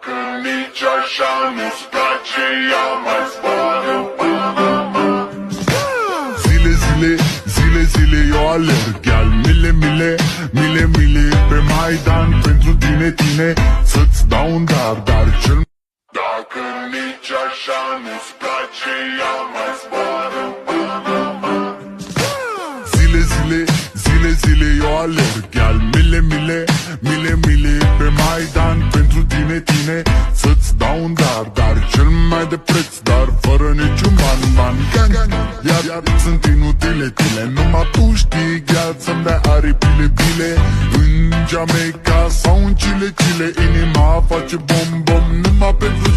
Dacă nici așa nu-ți place, ia mai zboară până mă. Zile, zile, zile, zile eu alerg, al mile, mile, mile, mile pe Maidan pentru tine, tine, să-ți dau un dar, dar cel. Dacă nici așa nu-ți place, ia mai zboară până mă. Zile, zile, zile, zile eu alerg, al mile, mile, mile, mile pe Maidan pentru tine, tine, să-ți dau un dar, dar cel mai de preț, dar fără niciun ban, ban, gang, iar sunt inutile tine, numai tu știi gheață să-mi dai aripile, bile, în Jamaica sau în Chile, Chile, inima face bom, bom, numai pentru